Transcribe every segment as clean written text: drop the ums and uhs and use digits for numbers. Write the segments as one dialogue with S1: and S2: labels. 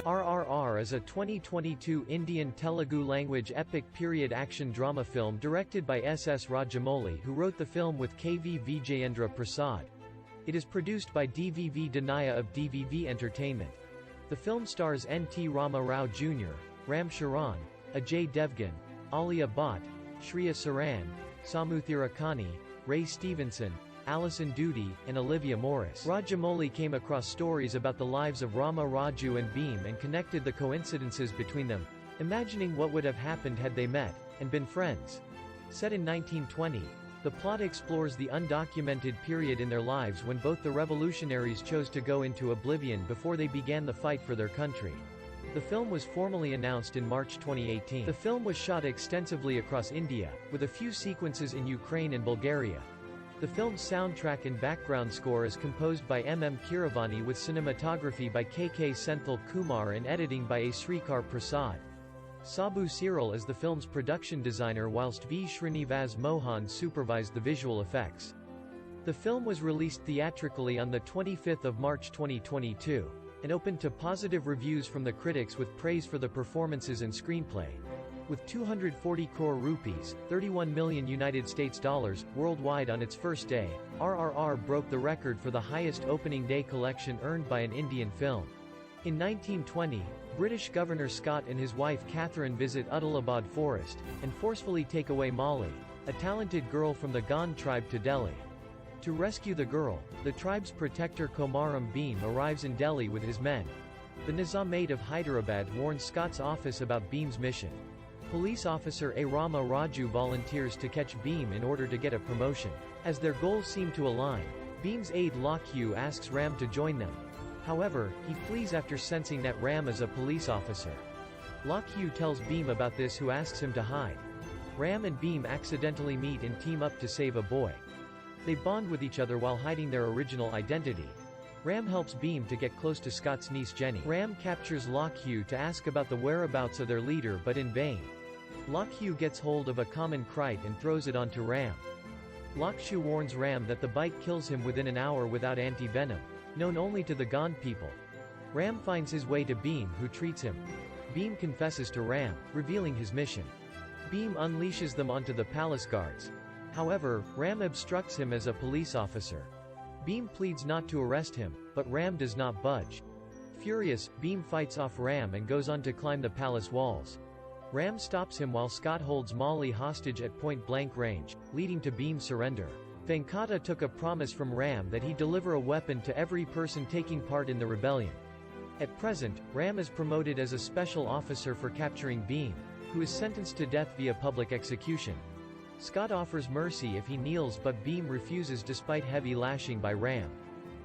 S1: RRR is a 2022 Indian Telugu-language epic period action drama film directed by S.S. Rajamouli, who wrote the film with K.V. Vijayendra Prasad. It is produced by DVV Danayya of DVV Entertainment. The film stars N.T. Rama Rao Jr., Ram Charan, Ajay Devgn, Alia Bhatt, Shriya Saran, Samuthirakani, Stevenson, Alison Doody, and Olivia Morris. Rajamouli came across stories about the lives of Rama Raju and Bheem and connected the coincidences between them, imagining what would have happened had they met, and been friends. Set in 1920, the plot explores the undocumented period in their lives when both the revolutionaries chose to go into oblivion before they began the fight for their country. The film was formally announced in March 2018. The film was shot extensively across India, with a few sequences in Ukraine and Bulgaria. The film's soundtrack and background score is composed by M. Keeravani with cinematography by K. Senthil Kumar and editing by A. Srikar Prasad. Sabu Cyril is the film's production designer whilst V. Srinivas Mohan supervised the visual effects. The film was released theatrically on 25 March 2022, and opened to positive reviews from the critics with praise for the performances and screenplay. With 240 crore rupees, $31 million worldwide on its first day, RRR broke the record for the highest opening day collection earned by an Indian film. In 1920, British Governor Scott and his wife Catherine visit Uddalabad forest, and forcefully take away Molly, a talented girl from the Gond tribe, to Delhi. To rescue the girl, the tribe's protector Komaram Bheem arrives in Delhi with his men. The Nizamate of Hyderabad warns Scott's office about Bheem's mission. Police officer A. Rama Raju volunteers to catch Bheem in order to get a promotion. As their goals seem to align, Bheem's aide Lakhu asks Ram to join them. However, he flees after sensing that Ram is a police officer. Lakhu tells Bheem about this, who asks him to hide. Ram and Bheem accidentally meet and team up to save a boy. They bond with each other while hiding their original identity. Ram helps Bheem to get close to Scott's niece Jenny. Ram captures Lakhu to ask about the whereabouts of their leader, but in vain. Lakhu gets hold of a common kite and throws it onto Ram. Lakhu warns Ram that the bite kills him within an hour without anti-venom, known only to the Gond people. Ram finds his way to Bheem, who treats him. Bheem confesses to Ram, revealing his mission. Bheem unleashes them onto the palace guards. However, Ram obstructs him as a police officer. Bheem pleads not to arrest him, but Ram does not budge. Furious, Bheem fights off Ram and goes on to climb the palace walls. Ram stops him while Scott holds Molly hostage at point-blank range, leading to Bheem's surrender. Venkata took a promise from Ram that he'd deliver a weapon to every person taking part in the rebellion. At present, Ram is promoted as a special officer for capturing Bheem, who is sentenced to death via public execution. Scott offers mercy if he kneels, but Bheem refuses despite heavy lashing by Ram.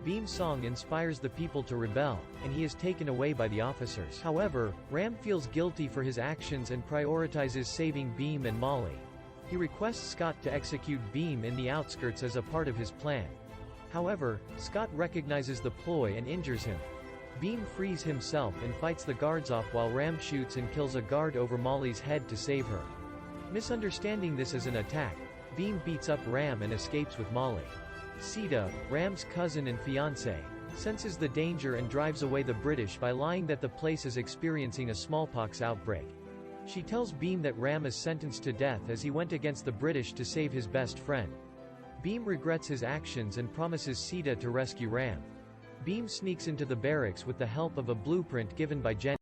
S1: Bheem's song inspires the people to rebel, and he is taken away by the officers. However, Ram feels guilty for his actions and prioritizes saving Bheem and Molly. He requests Scott to execute Bheem in the outskirts as a part of his plan. However, Scott recognizes the ploy and injures him. Bheem frees himself and fights the guards off while Ram shoots and kills a guard over Molly's head to save her. Misunderstanding this as an attack, Bheem beats up Ram and escapes with Molly. Sita, Ram's cousin and fiancée, senses the danger and drives away the British by lying that the place is experiencing a smallpox outbreak. She tells Bheem that Ram is sentenced to death as he went against the British to save his best friend. Bheem regrets his actions and promises Sita to rescue Ram. Bheem sneaks into the barracks with the help of a blueprint given by Jenny.